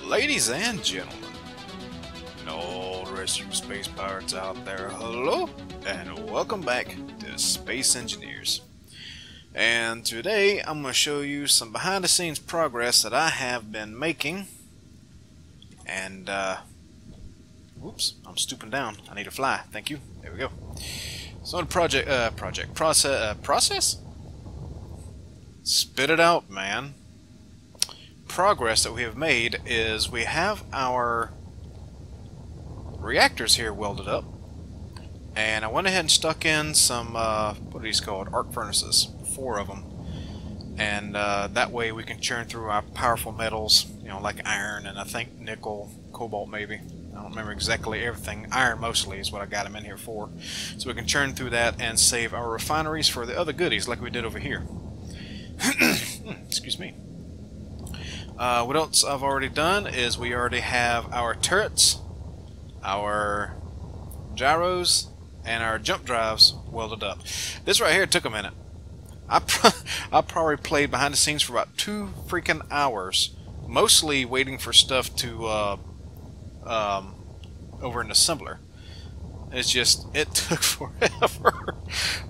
Ladies and gentlemen, and all the rest of you space pirates out there, hello, and welcome back to Space Engineers. And today I'm going to show you some behind the scenes progress that I have been making. And, whoops, I'm stooping down. I need to fly. Thank you. There we go. So the process? Spit it out, man. Progress that we have made is we have our reactors here welded up, and I went ahead and stuck in some what are these called? Arc furnaces, 4 of them, and that way we can churn through our powerful metals, you know, like iron and I think nickel, cobalt maybe. I don't remember exactly everything. Iron mostly is what I got them in here for, so we can churn through that and save our refineries for the other goodies like we did over here. Excuse me. What else I've already done is we already have our turrets, our gyros, and our jump drives welded up. This right here took a minute. I probably played behind the scenes for about 2 freaking hours, mostly waiting for stuff to over an assembler. It's just, it took forever.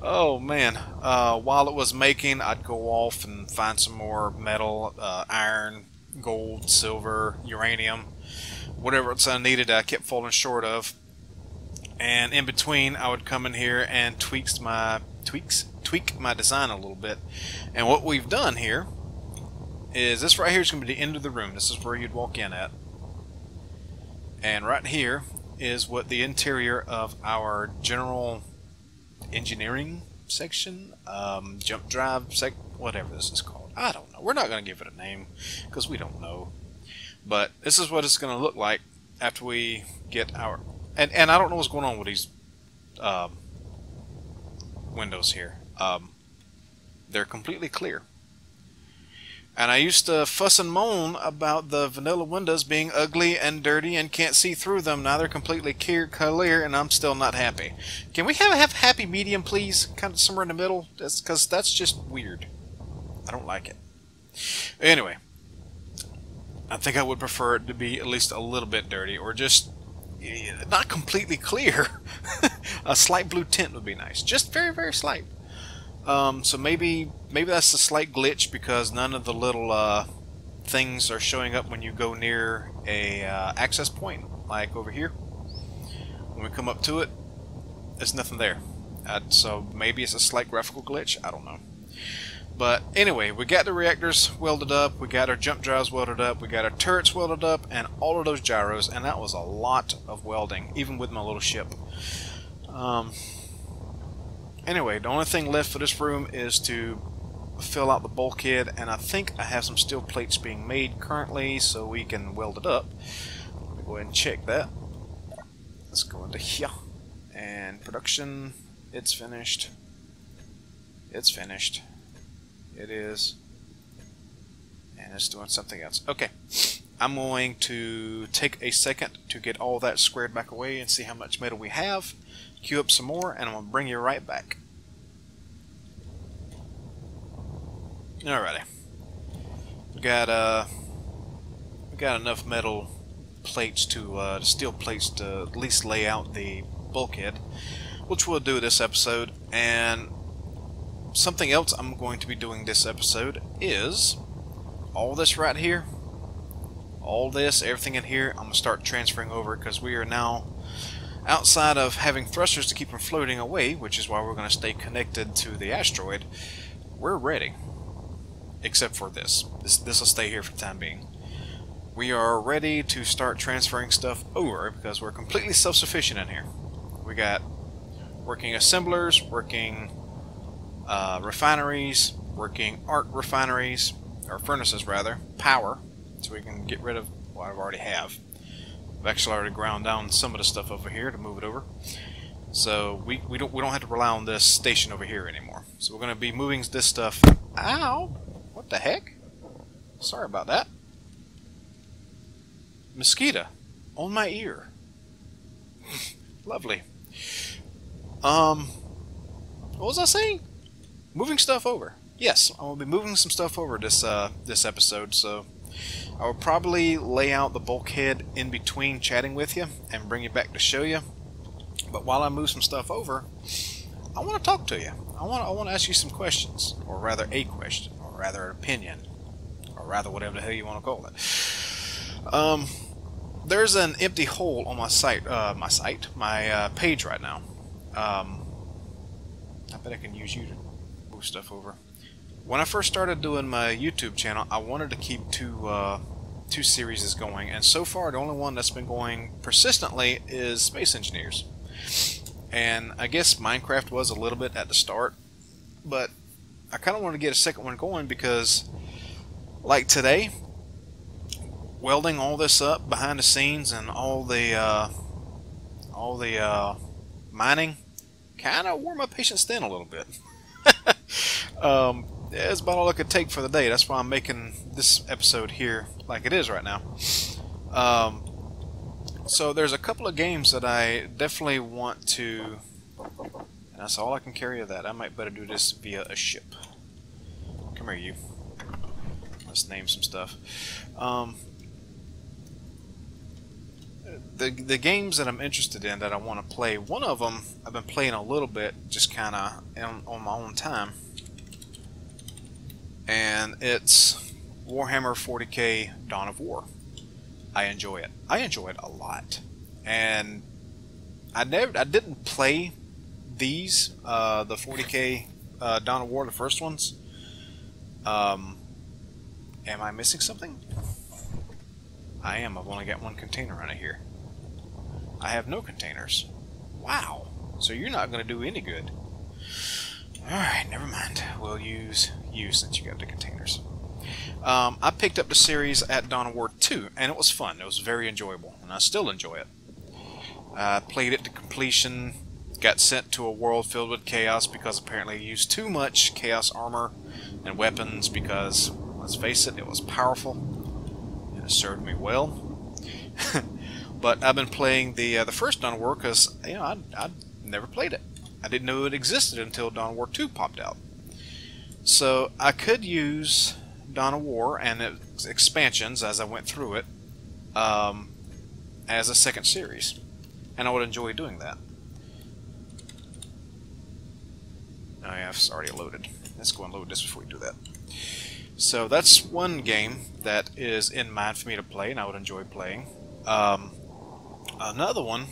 Oh man. While it was making, I'd go off and find some more metal, iron, gold, silver, uranium, whatever else I needed I kept falling short of. And in between I would come in here and tweak my design a little bit. And what we've done here is this right here is going to be the end of the room. This is where you'd walk in at. And right here is what the interior of our general engineering section, jump drive whatever this is called. I don't know. We're not going to give it a name because we don't know. But this is what it's going to look like after we get our... And I don't know what's going on with these windows here. They're completely clear. And I used to fuss and moan about the vanilla windows being ugly and dirty and can't see through them. Now they're completely clear and I'm still not happy. Can we have happy medium, please? Kind of somewhere in the middle? Because that's just weird. I don't like it. Anyway, I think I would prefer it to be at least a little bit dirty, or just not completely clear. A slight blue tint would be nice. Just very, very slight. So maybe that's a slight glitch because none of the little things are showing up when you go near a access point, like over here. When we come up to it, there's nothing there. So maybe it's a slight graphical glitch. I don't know. But anyway, we got the reactors welded up, we got our jump drives welded up, we got our turrets welded up, and all of those gyros, and that was a lot of welding, even with my little ship. Anyway, the only thing left for this room is to fill out the bulkhead, and I think I have some steel plates being made currently, so we can weld it up. Let me go ahead and check that. Let's go into here. And production, it's finished. It's finished. It is. And it's doing something else. Okay. I'm going to take a second to get all that squared back away and see how much metal we have. Queue up some more, and I'm going to bring you right back. Alrighty. We got enough metal plates to steel plates to at least lay out the bulkhead, which we'll do this episode. And something else I'm going to be doing this episode is all this right here, all this, everything in here, I'm going to start transferring over because we are now outside of having thrusters to keep from floating away, which is why we're going to stay connected to the asteroid. We're ready. Except for this. This will stay here for the time being. We are ready to start transferring stuff over because we're completely self-sufficient in here. We got working assemblers, working refineries, working arc refineries, or furnaces rather, power, so we can get rid of what I already have. I've actually already ground down some of the stuff over here to move it over. So we don't have to rely on this station over here anymore. So we're going to be moving this stuff. Ow! What the heck? Sorry about that. Mosquito on my ear. Lovely. What was I saying? Moving stuff over. Yes, I will be moving some stuff over this episode. So I will probably lay out the bulkhead in between chatting with you and bring you back to show you. But while I move some stuff over, I want to talk to you. I want to ask you some questions, or rather a question, or rather an opinion, or rather whatever the hell you want to call it. There's an empty hole on my my page right now. I bet I can use you to move stuff over. When I first started doing my YouTube channel, I wanted to keep two series going, and so far the only one that's been going persistently is Space Engineers. And I guess Minecraft was a little bit at the start, but I kind of want to get a second one going because, like today, welding all this up behind the scenes and all the mining kind of wore my patience thin a little bit. It's about all I could take for the day. That's why I'm making this episode here like it is right now. So there's a couple of games that I definitely want to, and that's all I can carry of that. I might better do this via a ship. Come here, you. Let's name some stuff. The games that I'm interested in that I want to play, one of them I've been playing a little bit, just kind of on my own time, and it's Warhammer 40k Dawn of War. I enjoy it. I enjoy it a lot, and I didn't play these the 40k Dawn of War, the first ones. Am I missing something? I am. I've only got one container out of here. I have no containers. Wow. So you're not going to do any good. Alright, never mind. We'll use you since you got the containers. I picked up the series at Dawn of War 2, and it was fun. It was very enjoyable, and I still enjoy it. I played it to completion, got sent to a world filled with chaos because apparently I used too much chaos armor and weapons because, let's face it, it was powerful, and it served me well. But I've been playing the first Dawn of War because, you know, I'd never played it. I didn't know it existed until Dawn of War 2 popped out. So I could use Dawn of War and its expansions as I went through it as a second series, and I would enjoy doing that. Oh yeah, it's already loaded. Let's go and load this before we do that. So that's one game that is in mind for me to play, and I would enjoy playing. Another one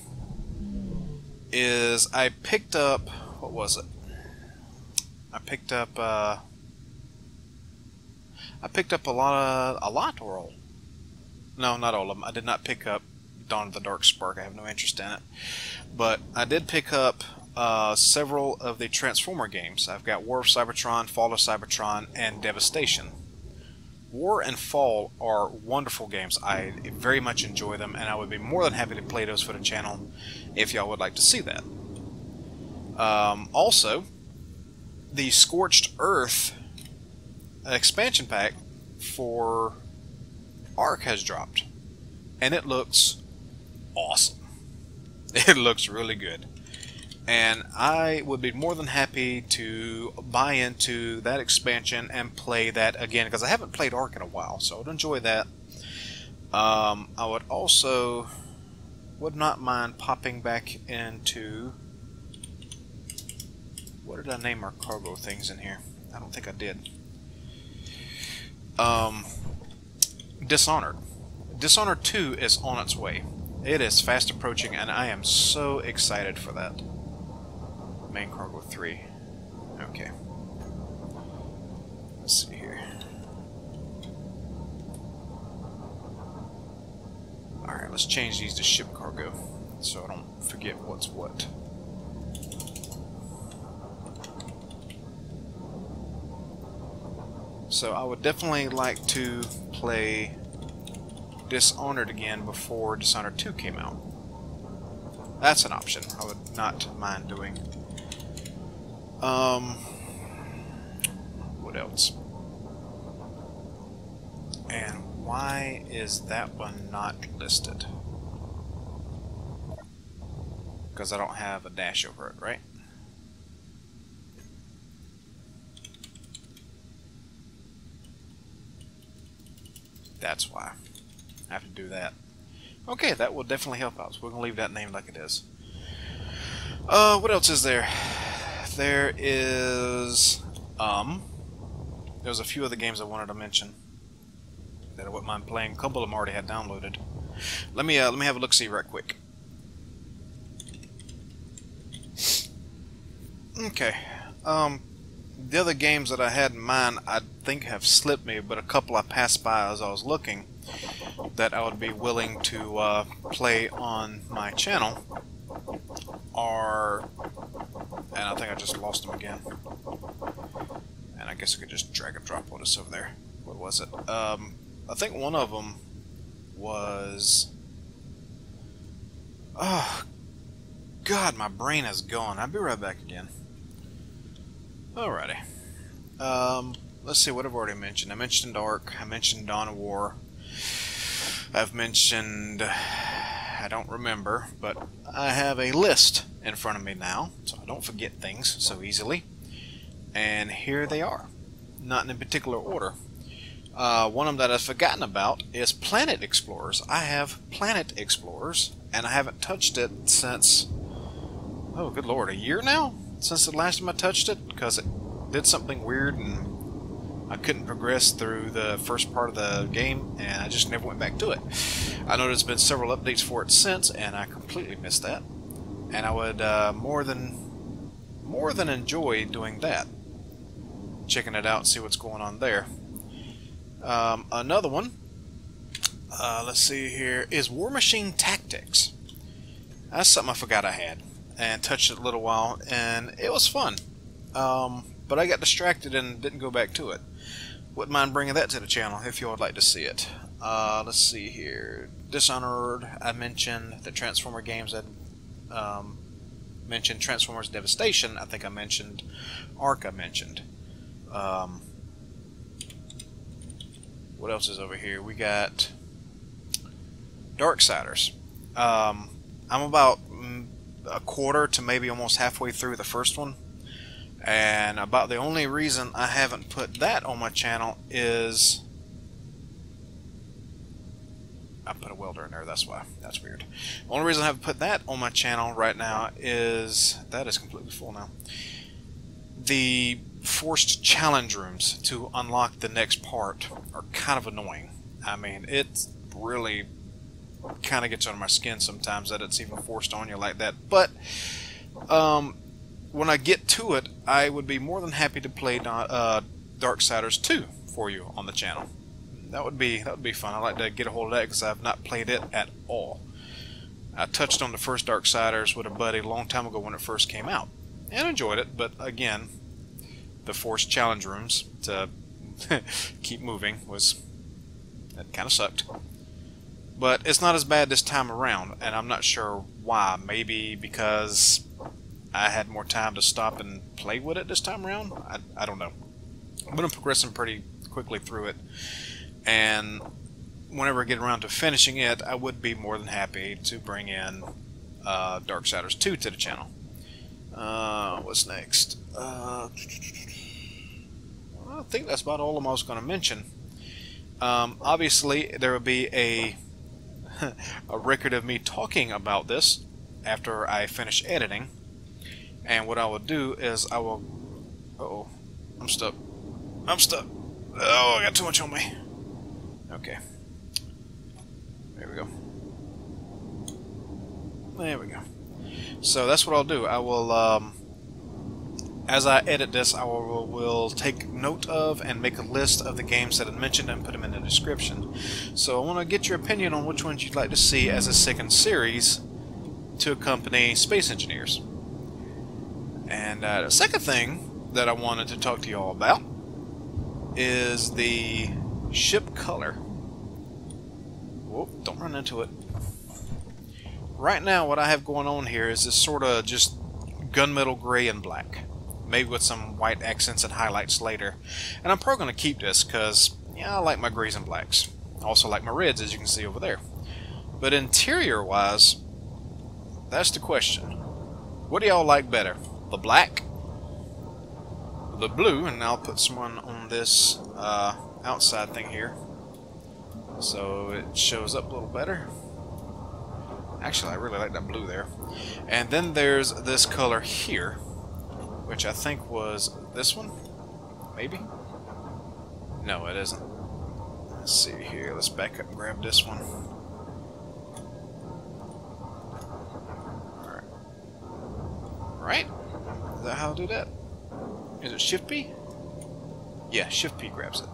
is I picked up, what was it? I picked up a lot or all. No, not all of them. I did not pick up Dawn of the Dark Spark. I have no interest in it. But I did pick up several of the Transformer games. I've got War of Cybertron, Fall of Cybertron, and Devastation. War and Fall are wonderful games. I very much enjoy them, and I would be more than happy to play those for the channel if y'all would like to see that. Also, the Scorched Earth expansion pack for Ark has dropped, and it looks awesome. It looks really good, and I would be more than happy to buy into that expansion and play that again, because I haven't played Ark in a while, so I would enjoy that. I would also not mind popping back into, what did I name our cargo things in here? I don't think I did. Dishonored. Dishonored 2 is on its way. It is fast approaching, and I am so excited for that. Main cargo 3. Okay. Let's see here. Alright, let's change these to ship cargo so I don't forget what's what. So I would definitely like to play Dishonored again before Dishonored 2 came out. That's an option I would not mind doing. What else? And why is that one not listed? Because I don't have a dash over it, right? That's why. I have to do that. Okay, that will definitely help out. So we're going to leave that name like it is. What else is there? There is... There's a few other games I wanted to mention that I wouldn't mind playing. A couple of them already had downloaded. Let me have a look-see right quick. Okay. The other games that I had in mind, I think have slipped me, but a couple I passed by as I was looking that I would be willing to play on my channel are... And I think I just lost them again. And I guess I could just drag and drop all this over there. What was it? I think one of them was... Oh, God, my brain is gone. I'll be right back again. Alrighty. Let's see what I've already mentioned. I mentioned Ark. I mentioned Dawn of War. I've mentioned... I don't remember, but I have a list in front of me now, so I don't forget things so easily. And here they are. Not in a particular order. One of them that I've forgotten about is Planet Explorers. I have Planet Explorers, and I haven't touched it since... Oh, good lord, a year now? Since the last time I touched it? Because it did something weird, and I couldn't progress through the first part of the game, and I just never went back to it. I know there's been several updates for it since, and I completely missed that. And I would more than enjoy doing that. Checking it out and see what's going on there. Another one, let's see here, is WarMachine Tactics. That's something I forgot I had, and touched it a little while, and it was fun. But I got distracted and didn't go back to it. Wouldn't mind bringing that to the channel if you would like to see it. Let's see here. Dishonored, I mentioned. The Transformer games, I mentioned. Transformers Devastation, I think I mentioned. Ark, I mentioned. What else is over here? We got Darksiders. I'm about a quarter to maybe almost halfway through the first one. And about the only reason I haven't put that on my channel is... I put a welder in there, that's why. That's weird. The only reason I haven't put that on my channel right now is... That is completely full now. The forced challenge rooms to unlock the next part are kind of annoying. I mean, it really kind of gets under my skin sometimes that it's even forced on you like that. But when I get to it, I would be more than happy to play Darksiders 2 for you on the channel. That would be fun. I'd like to get a hold of that because I've not played it at all. I touched on the first Darksiders with a buddy a long time ago when it first came out, and enjoyed it, but again, the forced challenge rooms to keep moving that kind of sucked. But it's not as bad this time around, and I'm not sure why. Maybe because I had more time to stop and play with it this time around? I don't know. But I'm progressing pretty quickly through it, and whenever I get around to finishing it, I would be more than happy to bring in Darksiders 2 to the channel. What's next? I think that's about all I was going to mention. Obviously, there will be a record of me talking about this after I finish editing. And what I will do is I will... Uh-oh. I'm stuck. I'm stuck. Oh, I got too much on me. Okay. There we go. There we go. So that's what I'll do. I will... as I edit this, I will take note of and make a list of the games that I mentioned and put them in the description. So I want to get your opinion on which ones you'd like to see as a second series to accompany Space Engineers. And the second thing that I wanted to talk to you all about is the ship color. Whoop, don't run into it. Right now what I have going on here is this sort of just gunmetal gray and black. Maybe with some white accents and highlights later. And I'm probably going to keep this because, yeah, I like my grays and blacks. I also like my reds, as you can see over there. But interior-wise, that's the question. What do y'all like better? The black? The blue? And I'll put someone on this outside thing here. so it shows up a little better. Actually, I really like that blue there. And then there's this color here, which I think was this one, maybe? No, it isn't. Let's see here. Let's back up and grab this one. Alright. Right? Is that how I do that? Is it Shift P? Yeah, Shift P grabs it.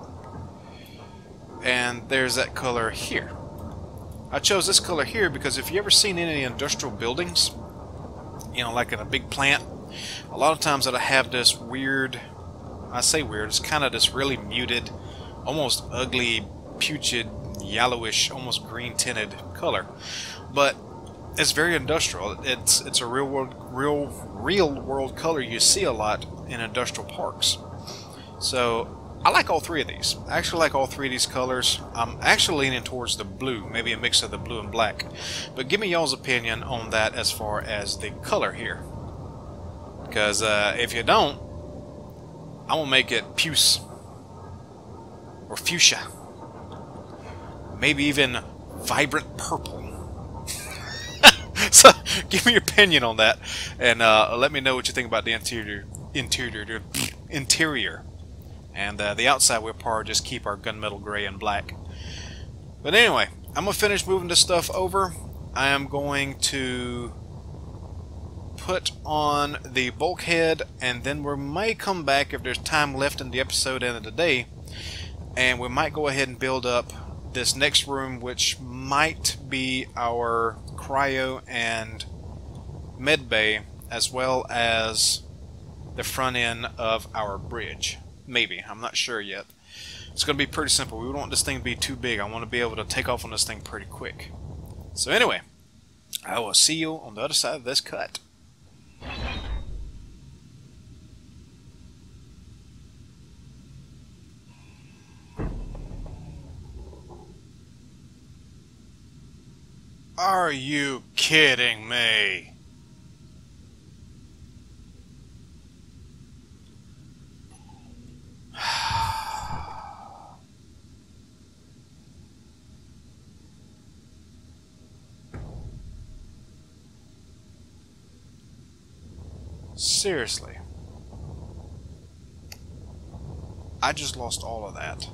And there's that color here. I chose this color here because if you ever seen any industrial buildings, you know, like in a big plant, a lot of times it'll have this weird, I say weird, it's kind of this really muted, almost ugly, putrid, yellowish, almost green tinted color. But it's very industrial. It's a real world color you see a lot in industrial parks. So I like all three of these. I actually like all three of these colors. I'm actually leaning towards the blue, maybe a mix of the blue and black. But give me y'all's opinion on that as far as the color here. Because if you don't, I'm going to make it puce. Or fuchsia. Maybe even vibrant purple. So give me your opinion on that. And let me know what you think about the interior. And the outside we'll probably just keep our gunmetal gray and black. But anyway, I'm going to finish moving this stuff over. I am going to put on the bulkhead, and then we may come back if there's time left in the episode end of the day, and we might go ahead and build up this next room, which might be our cryo and med bay, as well as the front end of our bridge. Maybe. I'm not sure yet. It's going to be pretty simple. We don't want this thing to be too big. I want to be able to take off on this thing pretty quick. So anyway, I will see you on the other side of this cut. Are you kidding me? Seriously. I just lost all of that.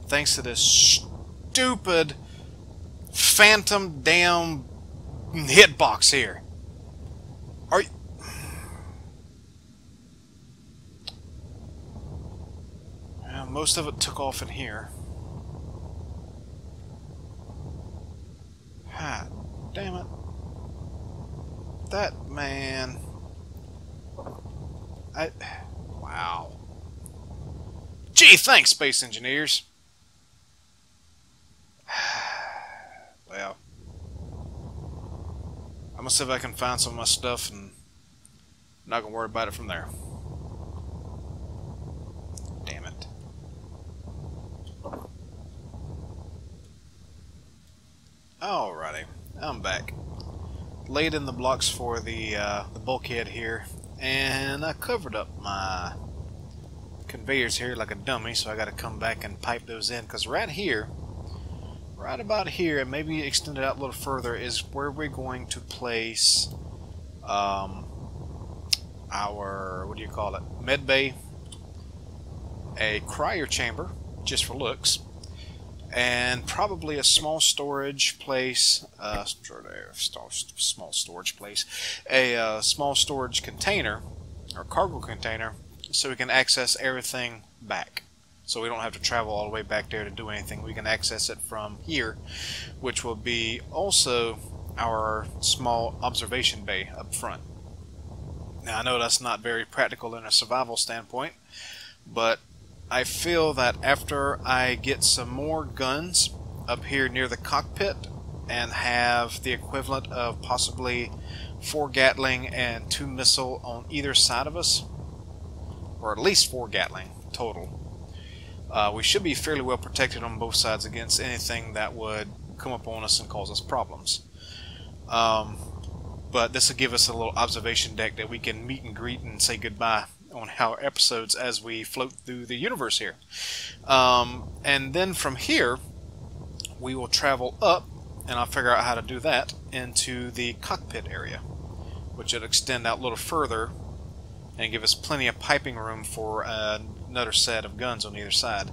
Thanks to this stupid phantom damn hitbox here. Are you... Well, most of it took off in here. God damn it. That man. Wow. Gee, thanks, Space Engineers. Well, I'm gonna see if I can find some of my stuff, and I'm not gonna worry about it from there. Damn it. Alrighty, I'm back. Laid in the blocks for the bulkhead here, and I covered up my conveyors here like a dummy, so I got to come back and pipe those in, because right here, right about here, and maybe extend it out a little further, is where we're going to place our, what do you call it, med bay, a cryo chamber, just for looks, and probably a small storage place, small storage place, a small storage container, or cargo container, so we can access everything back. So we don't have to travel all the way back there to do anything. We can access it from here, which will be also our small observation bay up front. Now I know that's not very practical in a survival standpoint, but I feel that after I get some more guns up here near the cockpit and have the equivalent of possibly 4 Gatling and 2 missile on either side of us, or at least 4 Gatling total, we should be fairly well protected on both sides against anything that would come up on us and cause us problems. But this will give us a little observation deck that we can meet and greet and say goodbye on our episodes as we float through the universe here. And And then from here, we will travel up, and I'll figure out how to do that, into the cockpit area, which will extend out a little further and give us plenty of piping room for another set of guns on either side.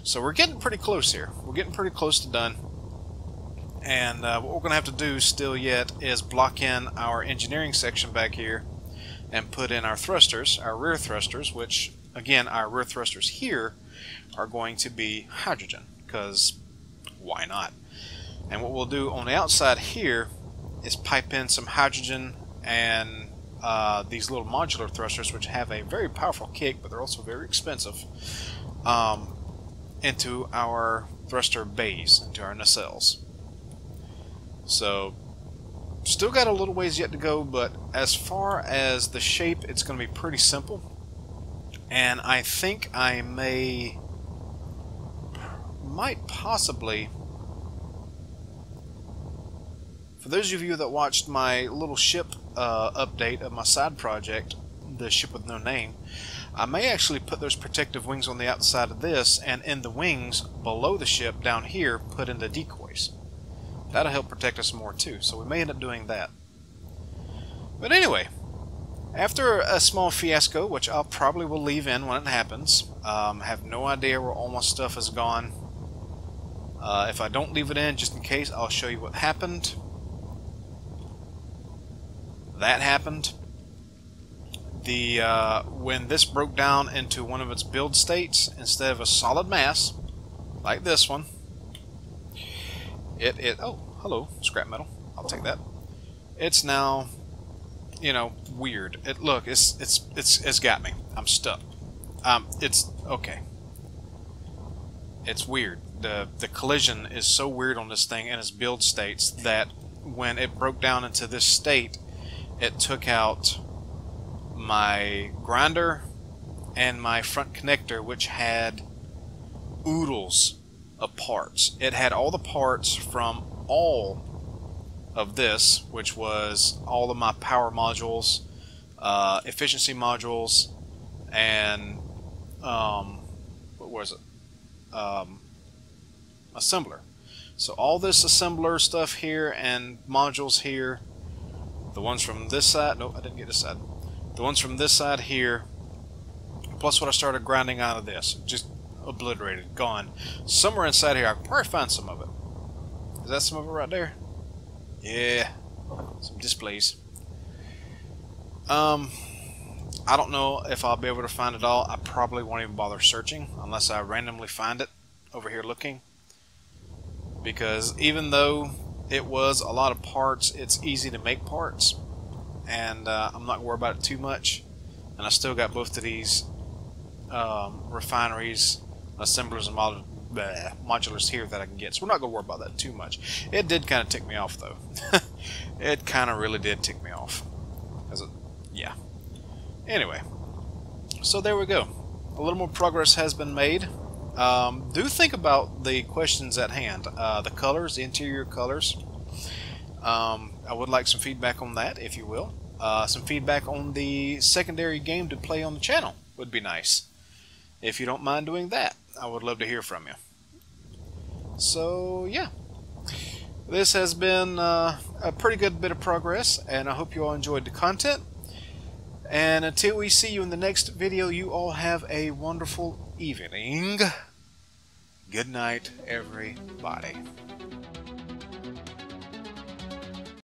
So we're getting pretty close here. We're getting pretty close to done. And what we're going to have to do still yet is block in our engineering section back here and put in our thrusters, our rear thrusters, which, again, our rear thrusters here are going to be hydrogen, because why not? And what we'll do on the outside here is pipe in some hydrogen and these little modular thrusters, which have a very powerful kick, but they're also very expensive, into our thruster bays, into our nacelles. So, still got a little ways yet to go, but as far as the shape, it's going to be pretty simple. And I think I might possibly, for those of you that watched my little ship update of my side project, the ship with no name, I may actually put those protective wings on the outside of this, and in the wings below the ship down here put in the decoys. That'll help protect us more too, so we may end up doing that. But anyway, after a small fiasco, which I'll probably will leave in when it happens, have no idea where all my stuff has gone. If I don't leave it in, just in case, I'll show you what happened. That happened. When this broke down into one of its build states, instead of a solid mass, like this one, oh, hello, scrap metal. I'll take that. It's now, you know, weird. Look, it's got me. I'm stuck. It's okay. It's weird. The collision is so weird on this thing and its build states that when it broke down into this state, it took out my grinder and my front connector, which had oodles of parts. It had all the parts from all of this, which was all of my power modules, efficiency modules, and what was it? Assembler. So all this assembler stuff here and modules here, the ones from this side, nope, I didn't get this side. The ones from this side here, plus what I started grinding out of this, just obliterated, gone. Somewhere inside here, I can probably find some of it. Is that some of it right there? Yeah, some displays. I don't know if I'll be able to find it all. I probably won't even bother searching unless I randomly find it over here looking. Because even though it was a lot of parts, it's easy to make parts. And I'm not worried about it too much. And I still got both of these refineries, assemblers, and modulars here that I can get. So we're not going to worry about that too much. It did kind of tick me off, though. It kind of really did tick me off. Yeah. Anyway, so there we go. A little more progress has been made. Do think about the questions at hand. The colors, the interior colors. I would like some feedback on that, if you will. Some feedback on the secondary game to play on the channel would be nice. If you don't mind doing that, I would love to hear from you. So, yeah. This has been a pretty good bit of progress, and I hope you all enjoyed the content. And until we see you in the next video, you all have a wonderful evening. Good night, everybody.